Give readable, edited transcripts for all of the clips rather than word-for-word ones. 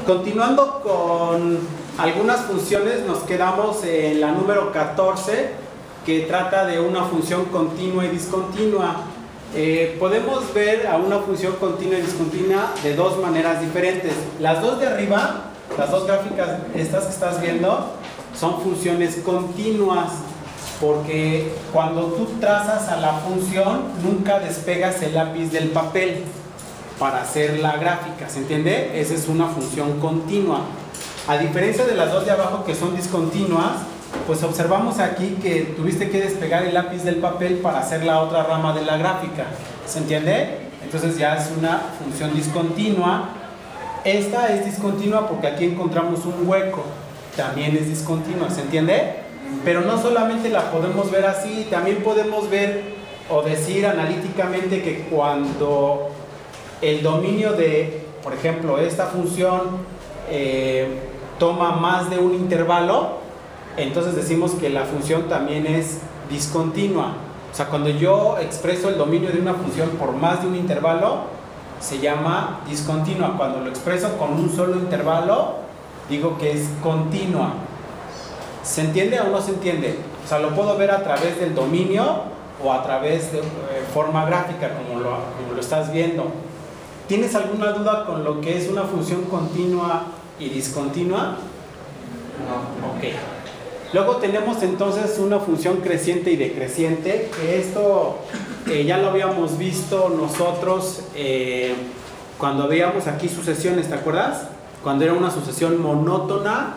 Continuando con algunas funciones, nos quedamos en la número 14, que trata de una función continua y discontinua. Podemos ver a una función continua y discontinua de dos maneras diferentes. Las dos de arriba, las dos gráficas, estas que estás viendo, son funciones continuas, porque cuando tú trazas a la función, nunca despegas el lápiz del papel para hacer la gráfica, ¿se entiende? Esa es una función continua. A diferencia de las dos de abajo que son discontinuas, pues observamos aquí que tuviste que despegar el lápiz del papel para hacer la otra rama de la gráfica, ¿se entiende? Entonces ya es una función discontinua. Esta es discontinua porque aquí encontramos un hueco, también es discontinua, ¿se entiende? Pero no solamente la podemos ver así, también podemos ver o decir analíticamente que cuando el dominio de, por ejemplo, esta función toma más de un intervalo, entonces decimos que la función también es discontinua. O sea, cuando yo expreso el dominio de una función por más de un intervalo, se llama discontinua. Cuando lo expreso con un solo intervalo, digo que es continua. ¿Se entiende o no se entiende? O sea, lo puedo ver a través del dominio o a través de forma gráfica, como lo estás viendo. ¿Tienes alguna duda con lo que es una función continua y discontinua? No. Ok. Luego tenemos entonces una función creciente y decreciente, que esto ya lo habíamos visto nosotros cuando veíamos aquí sucesiones, ¿te acuerdas? Cuando era una sucesión monótona.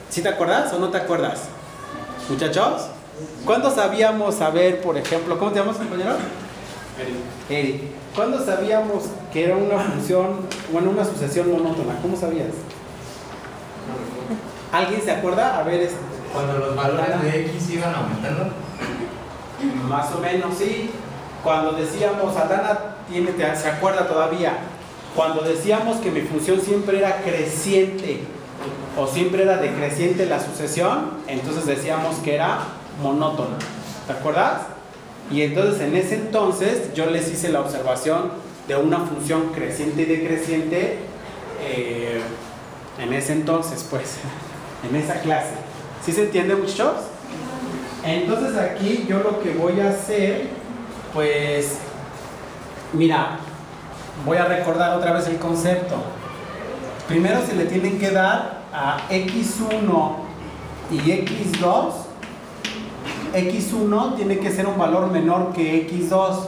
¿Sí te acuerdas o no te acuerdas? Muchachos, ¿cuándo sabíamos saber, por ejemplo, ¿cómo te llamas, compañero? Eric. ¿Cuándo sabíamos que era una función, bueno, una sucesión monótona? ¿Cómo sabías? ¿Alguien se acuerda? A ver, cuando los valores de X iban aumentando. Más o menos, sí. Cuando decíamos, Adana se acuerda todavía, cuando decíamos que mi función siempre era creciente o siempre era decreciente la sucesión, entonces decíamos que era monótona. ¿Te acuerdas? Y entonces en ese entonces yo les hice la observación de una función creciente y decreciente en ese entonces, pues, en esa clase. ¿Sí se entiende, muchachos? Entonces aquí yo lo que voy a hacer, pues, mira, voy a recordar otra vez el concepto. Primero se le tienen que dar a x1 y x2. x1 tiene que ser un valor menor que x2.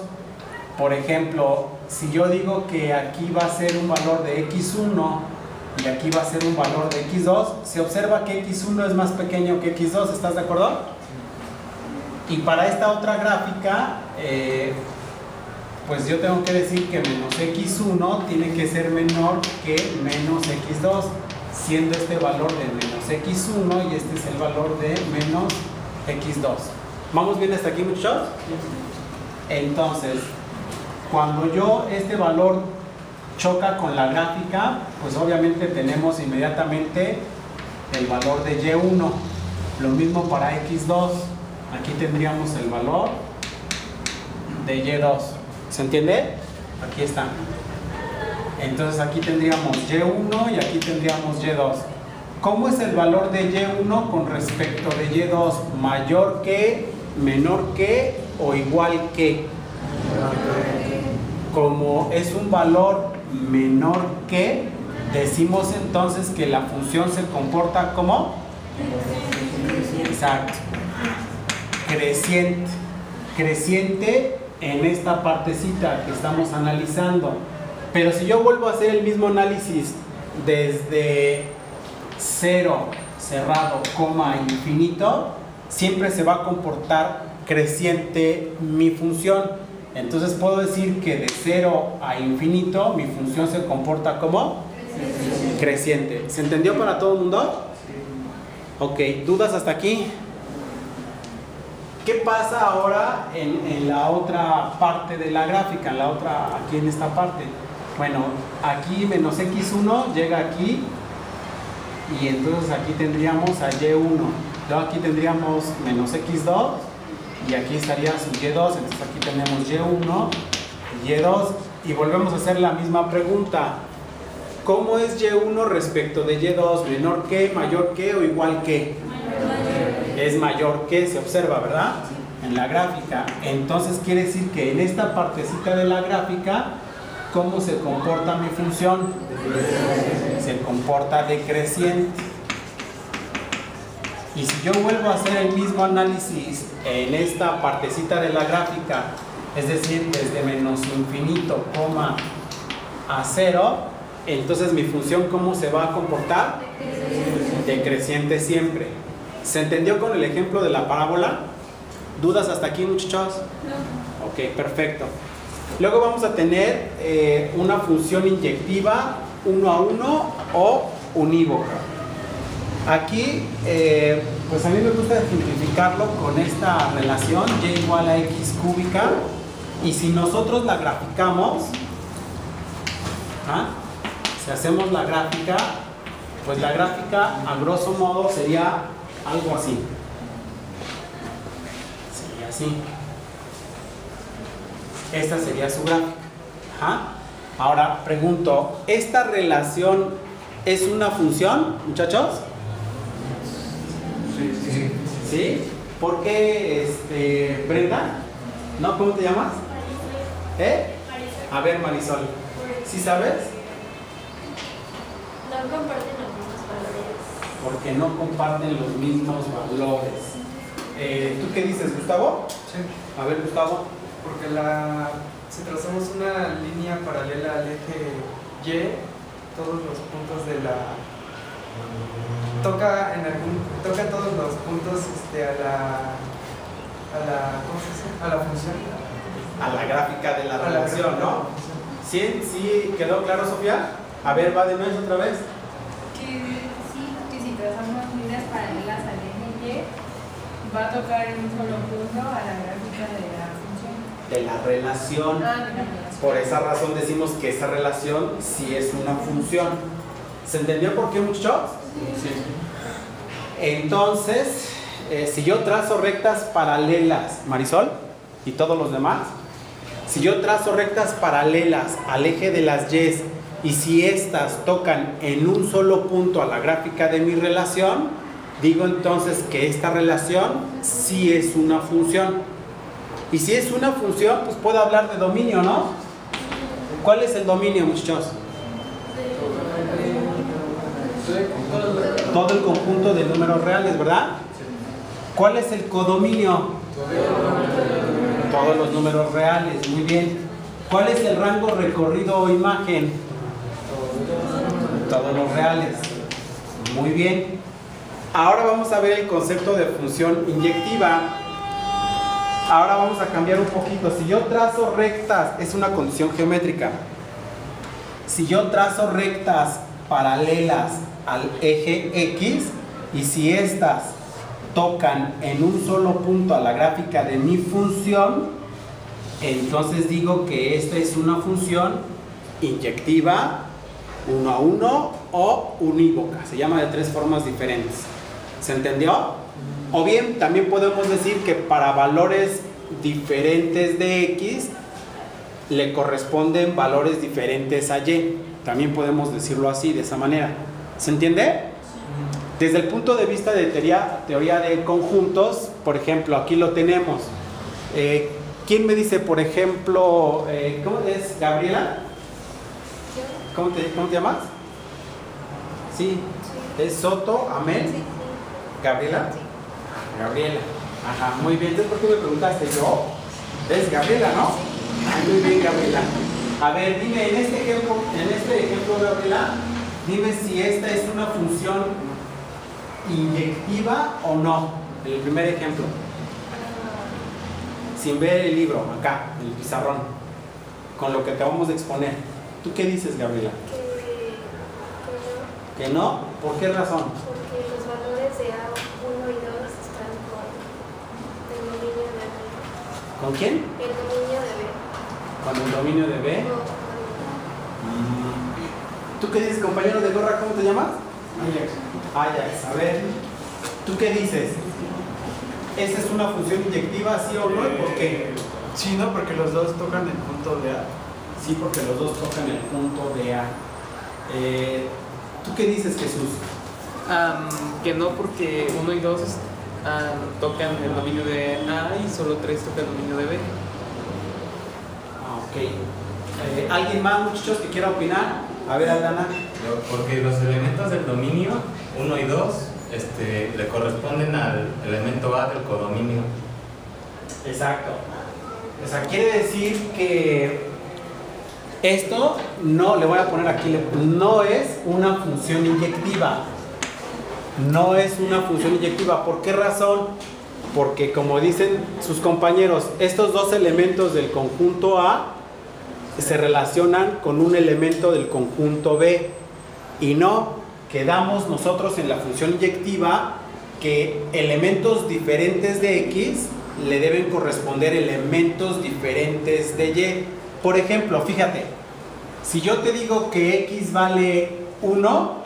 Por ejemplo, si yo digo que aquí va a ser un valor de x1 y aquí va a ser un valor de x2, se observa que x1 es más pequeño que x2, ¿estás de acuerdo? Y para esta otra gráfica, pues yo tengo que decir que menos x1 tiene que ser menor que menos x2, siendo este valor de menos x1 y este es el valor de menos x2. ¿Vamos bien hasta aquí, muchachos? Entonces, cuando yo este valor choca con la gráfica, pues obviamente tenemos inmediatamente el valor de y1. Lo mismo para x2. Aquí tendríamos el valor de y2. ¿Se entiende? Aquí está. Entonces aquí tendríamos y1 y aquí tendríamos y2. ¿Cómo es el valor de y1 con respecto de y2? ¿Mayor que, menor que o igual que? Como es un valor menor que, decimos entonces que la función se comporta como exacto, creciente. Creciente en esta partecita que estamos analizando. Pero si yo vuelvo a hacer el mismo análisis desde 0, cerrado, coma, infinito, siempre se va a comportar creciente mi función. Entonces puedo decir que de 0 a infinito mi función se comporta como creciente. ¿Se entendió para todo el mundo? Ok, ¿dudas hasta aquí? ¿Qué pasa ahora en la otra parte de la gráfica? Aquí en esta parte. Bueno, aquí menos x1 llega aquí y entonces aquí tendríamos a y1. Luego aquí tendríamos menos x2 y aquí estaría su y2. Entonces aquí tenemos y1 y y2 y volvemos a hacer la misma pregunta. ¿Cómo es Y1 respecto de Y2? ¿Menor que, mayor que o igual que? Es mayor que, se observa, ¿verdad? En la gráfica. Entonces quiere decir que en esta partecita de la gráfica, ¿cómo se comporta mi función? Se comporta decreciente. Y si yo vuelvo a hacer el mismo análisis en esta partecita de la gráfica, es decir, desde menos infinito, a 0, entonces mi función ¿cómo se va a comportar? Decreciente siempre. ¿Se entendió con el ejemplo de la parábola? ¿Dudas hasta aquí, muchachos? No. Ok, perfecto. Luego vamos a tener una función inyectiva 1 a 1 o unívoca. Aquí, pues a mí me gusta ejemplificarlo con esta relación y igual a x cúbica, y si nosotros la graficamos, si hacemos la gráfica, pues la gráfica a grosso modo sería algo así. Sería así. Esta sería su gráfica. Ahora pregunto, ¿esta relación es una función, muchachos? Sí. ¿Sí? ¿Por qué, Brenda? ¿No? ¿Cómo te llamas? A ver, Marisol. ¿Sí sabes? No comparten los mismos valores. Porque no comparten los mismos valores. ¿Tú qué dices, Gustavo? Sí, A ver, Gustavo. porque si trazamos una línea paralela al eje Y, todos los puntos de la... Toca todos los puntos ¿cómo se dice? A la función. A la gráfica de la A la relación, gráfica de la ¿no? función. ¿Sí quedó claro, Sofía? A ver, va de nuevo otra vez. Que si trazamos líneas paralelas al eje Y, va a tocar en un solo punto a la gráfica de la función. De la relación. De la relación. Por esa razón decimos que esa relación sí es una función. ¿Se entendió por qué, muchachos? Sí. Entonces, si yo trazo rectas paralelas, Marisol, y todos los demás, si yo trazo rectas paralelas al eje de las Y si estas tocan en un solo punto a la gráfica de mi relación, digo entonces que esta relación sí es una función. Y si es una función, pues puedo hablar de dominio, ¿no? ¿Cuál es el dominio, muchachos? Todo el conjunto de números reales, ¿verdad? ¿Cuál es el codominio? Todos los números reales, muy bien. ¿Cuál es el rango recorrido o imagen? Todos los reales. Muy bien. Ahora vamos a ver el concepto de función inyectiva. Ahora vamos a cambiar un poquito. Si yo trazo rectas, es una condición geométrica. Si yo trazo rectas paralelas al eje X y si estas tocan en un solo punto a la gráfica de mi función, entonces digo que esta es una función inyectiva 1 a 1 o unívoca. Se llama de 3 formas diferentes. ¿Se entendió? O bien también podemos decir que para valores diferentes de X le corresponden valores diferentes a Y. También podemos decirlo así, de esa manera. ¿Se entiende? Desde el punto de vista de teoría de conjuntos, por ejemplo, aquí lo tenemos. ¿Quién me dice, por ejemplo, cómo es? ¿Gabriela? ¿Cómo te llamas? Sí. ¿Es Soto, Amel? ¿Gabriela? Gabriela. Ajá, muy bien. Entonces, ¿por qué me preguntaste? Yo. ¿Es Gabriela, no? Muy bien, Gabriela. A ver, dime, en este ejemplo, Gabriela, dime si esta es una función inyectiva o no. En el primer ejemplo. Sin ver el libro, acá, en el pizarrón. Con lo que acabamos de exponer. ¿Tú qué dices, Gabriela? Que no. ¿Que no? ¿Por qué razón? Porque los valores de A1 y 2 están con el dominio de B. ¿Con quién? El dominio de B. Con el dominio de B. No, ¿Tú qué dices, compañero de gorra? ¿Cómo te llamas? Ajax. A ver, ¿tú qué dices? ¿Esa es una función inyectiva, sí o no? ¿Y por qué? Sí, no, porque los dos tocan el punto de A. Sí, porque los dos tocan el punto de A. ¿Tú qué dices, Jesús? Que no, porque 1 y 2 tocan el dominio de A y solo 3 tocan el dominio de B. Ok. ¿Alguien más, muchachos, que quiera opinar? A ver, Aldana. Porque los elementos del dominio 1 y 2 le corresponden al elemento A del codominio. Exacto. O sea, quiere decir que esto no, le voy a poner aquí, no es una función inyectiva. No es una función inyectiva. ¿Por qué razón? Porque, como dicen sus compañeros, estos dos elementos del conjunto A se relacionan con un elemento del conjunto B. Y no quedamos nosotros en la función inyectiva que elementos diferentes de X le deben corresponder elementos diferentes de Y. Por ejemplo, fíjate, si yo te digo que X vale 1,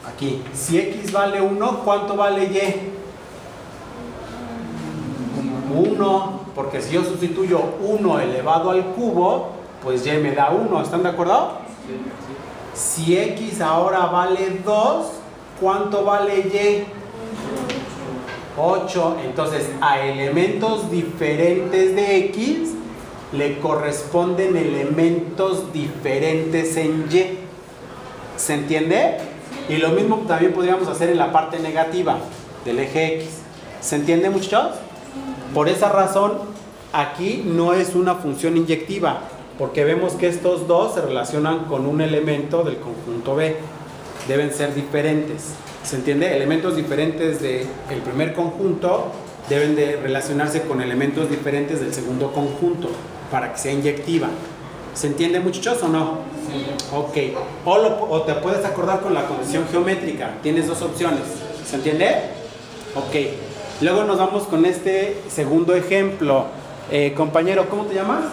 aquí, si X vale 1, ¿cuánto vale Y? 1, porque si yo sustituyo 1 elevado al cubo, pues Y me da 1, ¿están de acuerdo? Si X ahora vale 2, ¿cuánto vale Y? 8. Entonces, a elementos diferentes de X le corresponden elementos diferentes en Y. ¿Se entiende? Y lo mismo también podríamos hacer en la parte negativa del eje X. ¿Se entiende, muchachos? Por esa razón, aquí no es una función inyectiva, porque vemos que estos dos se relacionan con un elemento del conjunto B. Deben ser diferentes. ¿Se entiende? Elementos diferentes del primer conjunto deben de relacionarse con elementos diferentes del segundo conjunto para que sea inyectiva. ¿Se entiende, muchachos, o no? Sí. Ok. O te puedes acordar con la condición geométrica. Tienes dos opciones. ¿Se entiende? Ok. Luego nos vamos con este segundo ejemplo. Compañero, ¿cómo te llamas?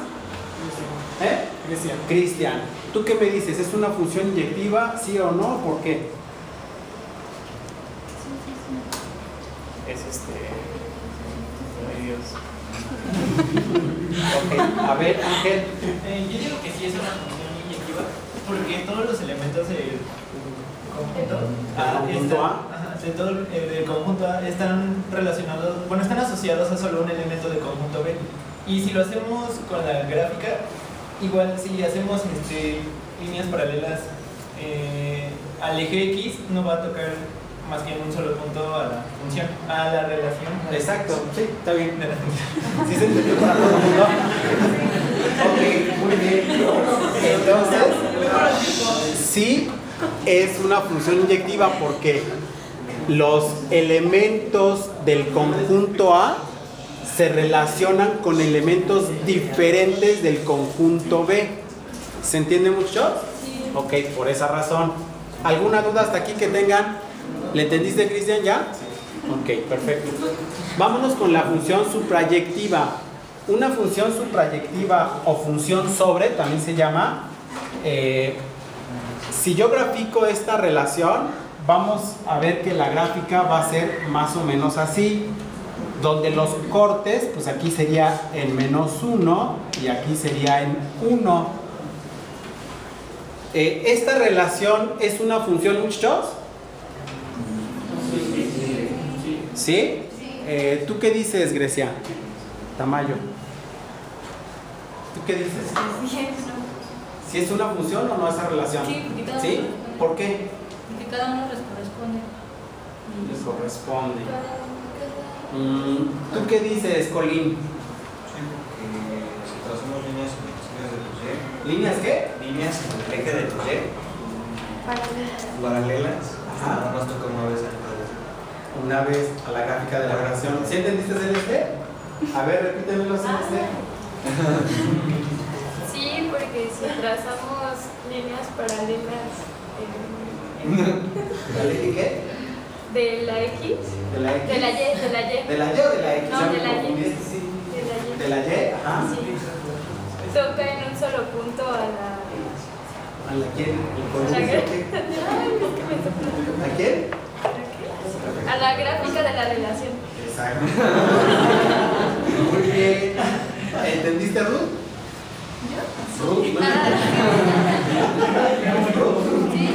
Cristian. Cristian. ¿Tú qué me dices? ¿Es una función inyectiva? ¿Sí o no? ¿Por qué? Es ay, Dios. Ok, a ver, Ángel. Yo digo que sí es una función inyectiva porque todos los elementos del conjunto del conjunto A están relacionados, bueno, están asociados a solo un elemento del conjunto B. Y si lo hacemos con la gráfica, igual si hacemos líneas paralelas al eje X, no va a tocar más que en un solo punto a la función, a la relación. Exacto, sí, está bien. ¿Sí se entendió para todo el mundo? Ok, muy bien. Entonces, sí es una función inyectiva porque los elementos del conjunto A se relacionan con elementos diferentes del conjunto B. ¿Se entiende, muchachos? Sí. Ok, por esa razón. ¿Alguna duda hasta aquí que tengan? ¿Le entendiste, Cristian, ya? Sí. Ok, perfecto. Vámonos con la función suprayectiva. Una función suprayectiva o función sobre, también se llama. Si yo grafico esta relación, vamos a ver que la gráfica va a ser más o menos así. Donde los cortes, pues aquí sería en -1 y aquí sería en 1. ¿Esta relación es una función, muchachos? ¿Sí? ¿Tú qué dices, Grecia? Tamayo. ¿Tú qué dices? ¿Si es una función o no esa relación? Sí, porque cada ¿Sí? ¿Por qué? Porque cada uno les corresponde. Les corresponde. ¿Tú qué dices, Colín? Sí, porque si trazamos líneas de Y. ¿Líneas qué? Líneas en el eje de Y. Paralelas. Ajá. Nada más toca Una vez a la gráfica de la relación. ¿Sí entendiste, Celeste? A ver, repítemelo, Celeste. Sí, porque si trazamos líneas paralelas ¿La eje qué? de la X, ¿De la X? de la Y, de la Y. ¿De la Y o de la X? No, Ya me de la Y. confundí. ¿De la Y? Ajá. Sí. Toca en un solo punto a la... ¿A la quién? ¿A la qué? Ay, es que me sopla. ¿A quién? A la gráfica de la relación. Exacto. Muy bien. ¿Entendiste, Ruth? ¿Yo? Ruth, Nada. Ruth. Sí.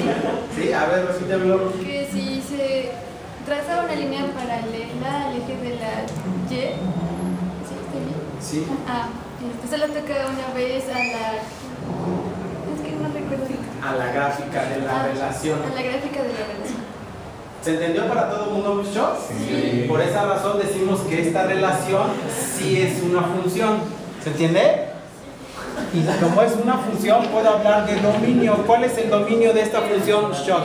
ver, repítemelo. Que si se traza una línea paralela al eje de la Y, ¿sí? ¿Está bien? Sí. Se la toca una vez a la... Es que no recuerdo. A la gráfica de la relación. A la gráfica de la relación. ¿Se entendió para todo el mundo, muchachos? Sí. Por esa razón decimos que esta relación sí es una función. ¿Se entiende? Y como es una función, puedo hablar de dominio. ¿Cuál es el dominio de esta función, muchachos?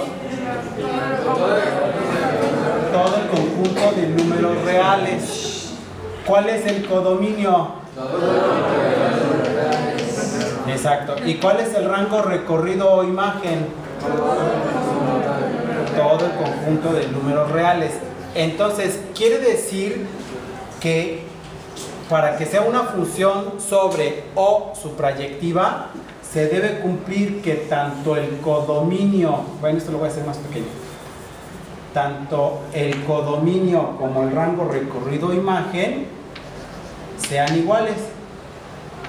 Todo el conjunto de números reales. ¿Cuál es el codominio? Exacto. ¿Y cuál es el rango recorrido o imagen? Todo el conjunto de números reales. Entonces, quiere decir que para que sea una función sobre o suprayectiva, se debe cumplir que tanto el codominio, bueno, esto lo voy a hacer más pequeño, tanto el codominio como el rango recorrido o imagen sean iguales,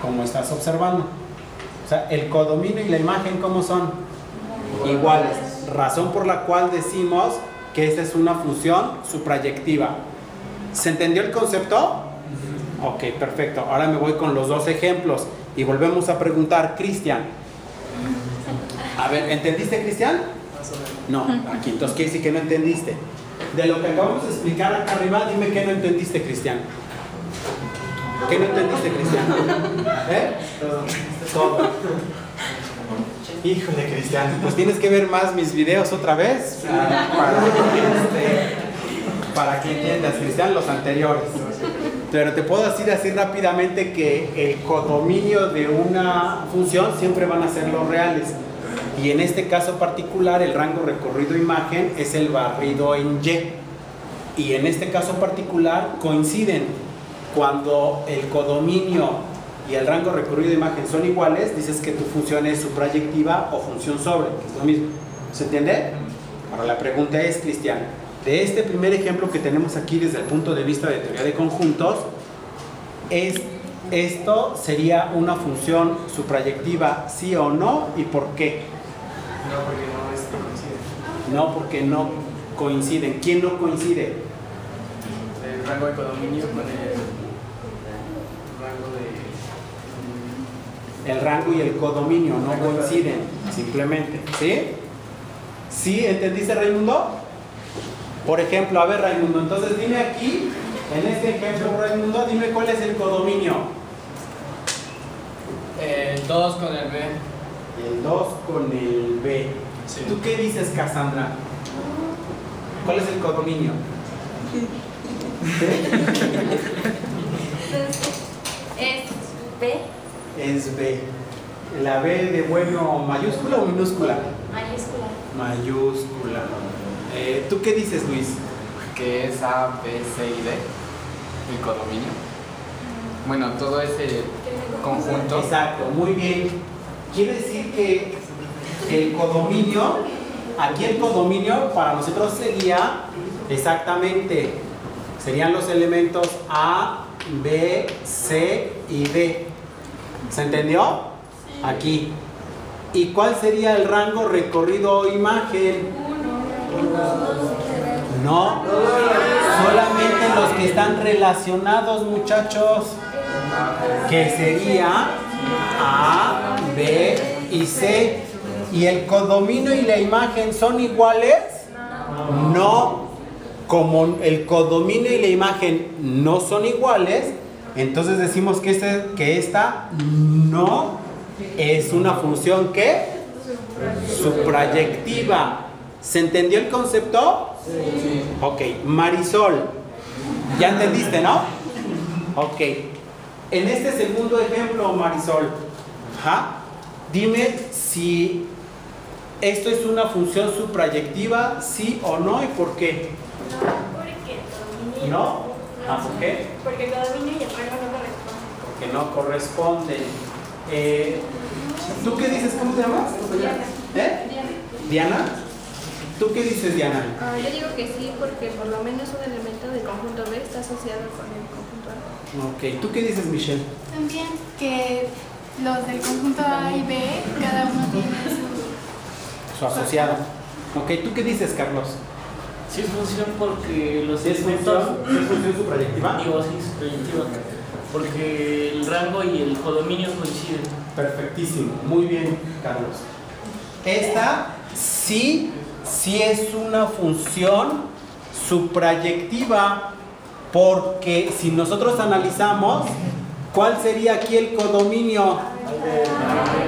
como estás observando. O sea, el codominio y la imagen, ¿cómo son? Iguales. Razón por la cual decimos que esta es una función suprayectiva. ¿Se entendió el concepto? Ok, perfecto. Ahora me voy con los dos ejemplos y volvemos a preguntar, Cristian. A ver, ¿entendiste, Cristian? No, aquí entonces quiere decir que no entendiste. De lo que acabamos de explicar acá arriba, dime qué no entendiste, Cristian. ¿Qué no entendiste, Cristian? ¿Eh? Todo. Híjole, Cristian, pues tienes que ver más mis videos otra vez para que entiendas, Cristian, los anteriores. Pero te puedo decir así rápidamente que el codominio de una función siempre van a ser los reales. Y en este caso particular, el rango recorrido imagen es el barrido en Y. Y en este caso particular coinciden. Cuando el codominio y el rango recorrido de imagen son iguales, dices que tu función es suprayectiva o función sobre, que es lo mismo. ¿Se entiende? Ahora la pregunta es, Cristian, de este primer ejemplo que tenemos aquí desde el punto de vista de teoría de conjuntos, ¿esto sería una función suprayectiva sí o no? ¿Y por qué? No, porque no coincide. No, porque no coinciden. ¿Quién no coincide? El rango de codominio con el rango de... El rango y el codominio no coinciden, simplemente. ¿Sí? ¿Sí? ¿Entendiste, Raimundo? Por ejemplo, a ver, Raimundo, entonces dime aquí, en este ejemplo, Raimundo, dime cuál es el codominio. El 2 con el B. El 2 con el B. Sí. ¿Tú qué dices, Cassandra? ¿Cuál es el codominio? Es B. Es B. ¿La B de bueno mayúscula o minúscula? Mayúscula. Mayúscula. ¿Tú qué dices, Luis? Que es A, B, C y D, el codominio. Bueno, todo ese conjunto. Exacto, muy bien. Quiere decir que el codominio, aquí el codominio para nosotros sería exactamente, serían los elementos A, B, C y D. ¿Se entendió? Aquí. ¿Y cuál sería el rango recorrido o imagen? No, solamente los que están relacionados, muchachos, que sería A, B y C. ¿Y el codominio y la imagen son iguales? No. Como el codominio y la imagen no son iguales, entonces decimos que esta no es una función ¿qué? Suprayectiva. ¿Se entendió el concepto? Sí. Ok, Marisol, ya entendiste, ¿no? Ok, en este segundo ejemplo, Marisol, dime si esto es una función suprayectiva, sí o no, y por qué. No, porque el dominio. ¿No? ¿Por qué? Porque el dominio y el rango no corresponden. Porque no corresponden. ¿Tú qué dices? ¿Cómo te llamas? Diana. ¿Diana? ¿Tú qué dices, Diana? Yo digo que sí, porque por lo menos un elemento del conjunto B está asociado con el conjunto A. Ok, ¿tú qué dices, Michelle? También que los del conjunto A y B, cada uno tiene Su asociado. Ok, ¿tú qué dices, Carlos? Sí es función porque los ¿Es elementos... función? ¿Es función suprayectiva? Digo, sí, suprayectiva. Porque el rango y el codominio coinciden. Perfectísimo, muy bien, Carlos. Esta sí es una función suprayectiva, porque si nosotros analizamos, ¿cuál sería aquí el codominio?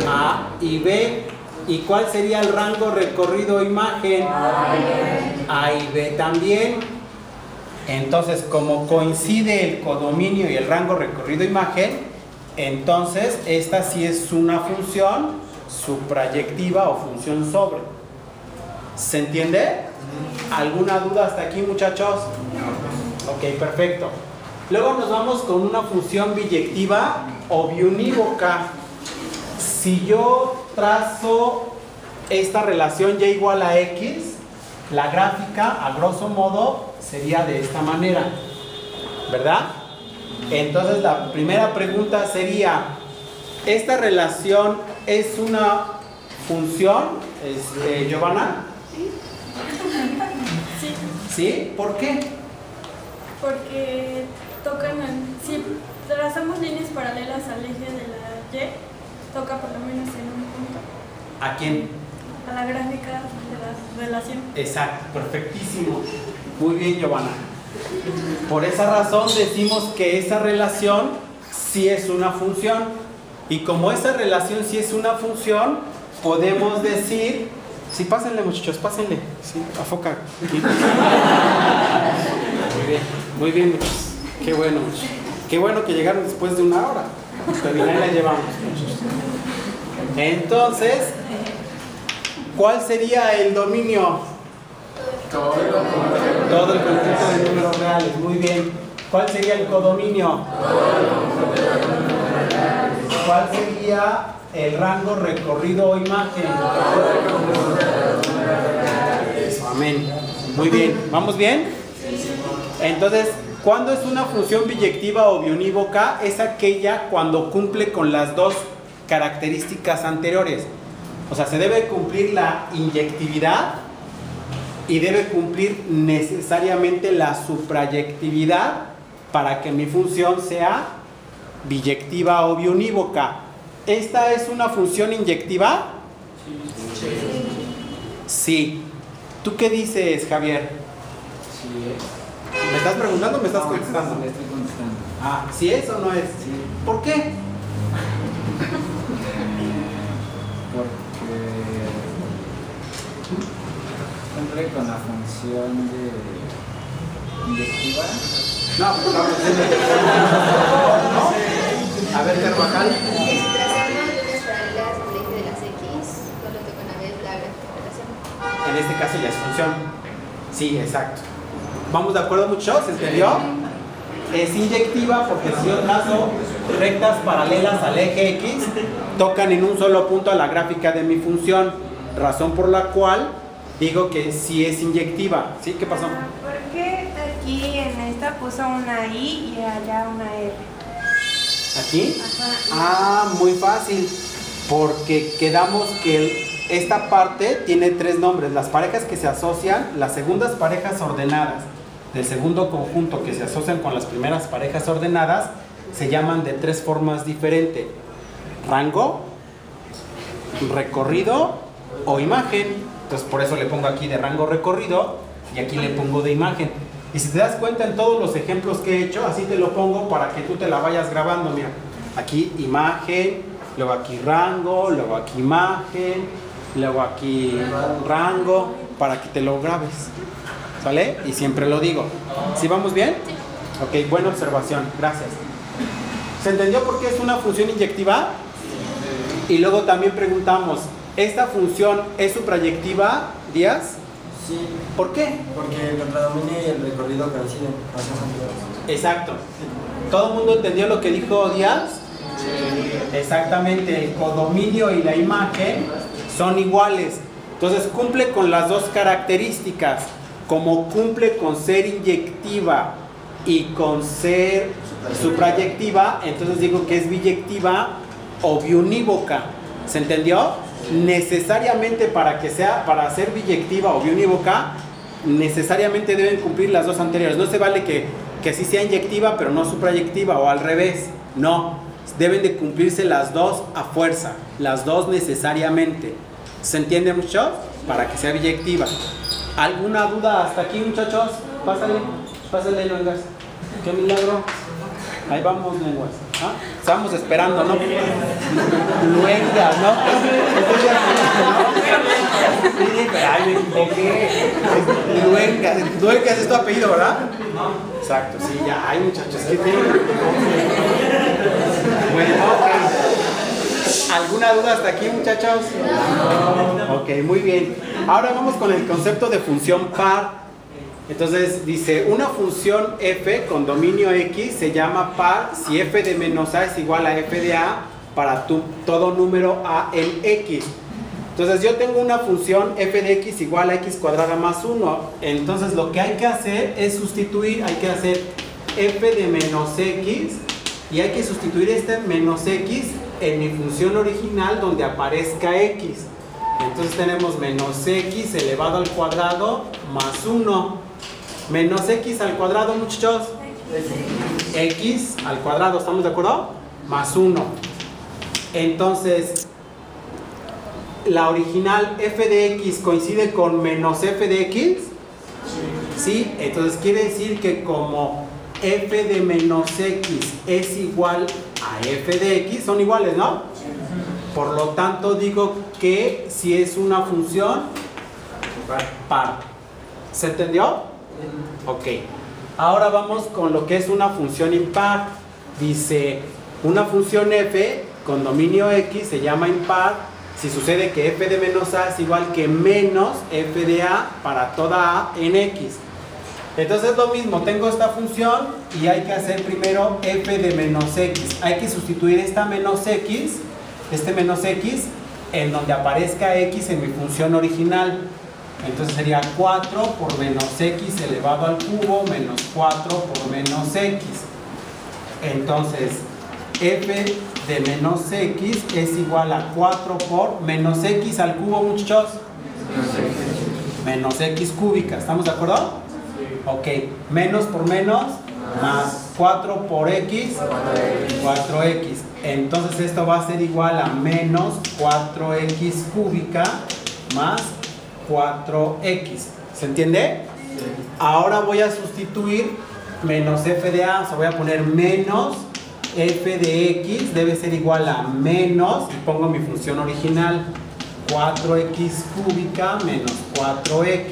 A y B. ¿Y cuál sería el rango recorrido imagen? A y B también. Entonces, como coincide el codominio y el rango recorrido imagen, entonces esta sí es una función suprayectiva o función sobre. ¿Se entiende? ¿Alguna duda hasta aquí, muchachos? Ok, perfecto. Luego nos vamos con una función biyectiva o biunívoca. Si yo trazo esta relación y igual a x, la gráfica, a grosso modo, sería de esta manera, ¿verdad? Entonces la primera pregunta sería, ¿esta relación es una función, Giovanna? Sí. ¿Sí? ¿Por qué? Porque si trazamos líneas paralelas al eje de la Y, toca por lo menos en un punto. ¿A quién? A la gráfica de la relación. Exacto, perfectísimo. Muy bien, Giovanna. Por esa razón decimos que esa relación sí es una función. Y como esa relación sí es una función, podemos decir... Sí, pásenle, muchachos, pásenle. Sí, afoca. Muy bien, muchachos. Qué bueno, muchachos. Qué bueno que llegaron después de una hora. Pero bien, ahí la llevamos, muchachos. Entonces, ¿cuál sería el dominio? Todo el conjunto de números reales. Muy bien. ¿Cuál sería el codominio? ¿Cuál sería el rango recorrido o imagen? Eso, amén. Muy bien. ¿Vamos bien? Entonces, ¿cuándo es una función biyectiva o biunívoca? Es aquella cuando cumple con las dos características anteriores. O sea, se debe cumplir la inyectividad y debe cumplir necesariamente la suprayectividad para que mi función sea biyectiva o biunívoca. ¿Esta es una función inyectiva? Sí. ¿Tú qué dices, Javier? Sí. ¿Me estás preguntando o me estás contestando? Le estoy contestando. Ah, ¿sí es o no es? Sí. ¿Por qué? Porque cumple con la función de inyectiva. No, pero no, ¿no? A ver, Carvajal. Si trazamos líneas paralelas al eje de las X, solo tocan a ver la gráfica de relación. En este caso ya es función. Sí, exacto. ¿Vamos de acuerdo, muchachos? ¿Se entendió? Es inyectiva porque si yo trazo rectas paralelas al eje X, tocan en un solo punto a la gráfica de mi función. Razón por la cual digo que sí es inyectiva. ¿Sí? ¿Qué pasó? ¿Por qué aquí en esta puso una I y allá una R? ¿Aquí? Ajá. Ah, muy fácil. Porque quedamos que esta parte tiene tres nombres. Las parejas que se asocian, las segundas parejas ordenadas del segundo conjunto que se asocian con las primeras parejas ordenadas, se llaman de tres formas diferentes: rango, recorrido o imagen. Entonces por eso le pongo aquí de rango recorrido y aquí le pongo de imagen. Y si te das cuenta en todos los ejemplos que he hecho, así te lo pongo para que tú te la vayas grabando. Mira, aquí imagen, luego aquí rango, luego aquí imagen, luego aquí rango, para que te lo grabes. ¿Sale? Y siempre lo digo. ¿Sí vamos bien? Ok, buena observación. Gracias. ¿Se entendió por qué es una función inyectiva? Y luego también preguntamos, ¿esta función es suprayectiva, Díaz? Sí. ¿Por qué? Porque el contradominio y el recorrido coinciden. Exacto. ¿Todo el mundo entendió lo que dijo Díaz? Exactamente. El codominio y la imagen son iguales. Entonces cumple con las dos características. Como cumple con ser inyectiva y con ser suprayectiva, entonces digo que es biyectiva o biunívoca. ¿Se entendió? necesariamente para ser biyectiva o biunívoca, necesariamente deben cumplir las dos anteriores. No se vale que sí sea inyectiva pero no suprayectiva, o al revés. No, deben de cumplirse las dos a fuerza, las dos necesariamente. ¿Se entiende, muchachos? Para que sea biyectiva. ¿Alguna duda hasta aquí, muchachos? Pásale, lenguas. ¡Qué milagro! Ahí vamos, lenguas. ¿Ah? Estamos esperando, ¿no? Luengas, ¿no? Sí, pero ay, me equivoqué. Luengas es tu apellido, ¿verdad? Exacto, sí, ya. Ay, muchachos, ¿qué tienen? Bueno, ok. ¿Alguna duda hasta aquí, muchachos? No. Ok, muy bien. Ahora vamos con el concepto de función par. Entonces dice, una función f con dominio x se llama par si f de menos a es igual a f de a para todo número a en x. Entonces yo tengo una función f de x igual a x cuadrada más 1. Entonces lo que hay que hacer es sustituir, hay que hacer f de menos x y hay que sustituir este menos x en mi función original donde aparezca x. Entonces tenemos menos x elevado al cuadrado más 1. Menos x al cuadrado, muchachos. X al cuadrado, ¿estamos de acuerdo? Más 1. Entonces, la original f de x coincide con menos f de x. ¿Sí? Entonces quiere decir que como f de menos x es igual a f de x, son iguales, ¿no? Por lo tanto digo que si es una función par. ¿Se entendió? Ok. Ahora vamos con lo que es una función impar. Dice, una función f con dominio x se llama impar si sucede que f de menos a es igual que menos f de a para toda a en x. Entonces es lo mismo, tengo esta función y hay que hacer primero f de menos x. Hay que sustituir esta menos x, este menos x, en donde aparezca x en mi función original. Entonces sería 4 por menos x elevado al cubo menos 4 por menos x. Entonces f de menos x es igual a 4 por menos x al cubo, muchachos. Menos x cúbica, ¿estamos de acuerdo? Ok, menos por menos, más 4 por x, 4x. Entonces esto va a ser igual a menos 4x cúbica más 4x. ¿Se entiende? Ahora voy a sustituir menos f de a, o sea, voy a poner menos f de x, debe ser igual a menos, y pongo mi función original, 4x cúbica menos 4x.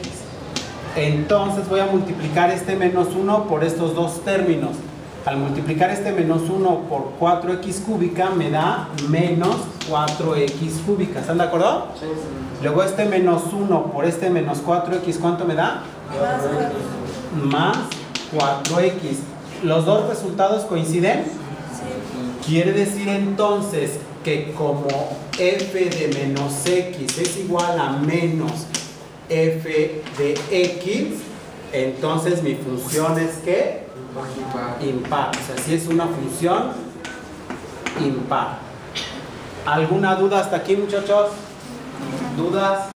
Entonces voy a multiplicar este menos 1 por estos dos términos. Al multiplicar este menos 1 por 4x cúbica me da menos 4x cúbica. ¿Están de acuerdo? Sí. Luego este menos 1 por este menos 4x, ¿cuánto me da? Más 4x. ¿Los dos resultados coinciden? Sí. Quiere decir entonces que como f de menos x es igual a menos f de x, entonces mi función es ¿qué? Impar. O sea, si es una función impar. ¿Alguna duda hasta aquí, muchachos? ¿Dudas?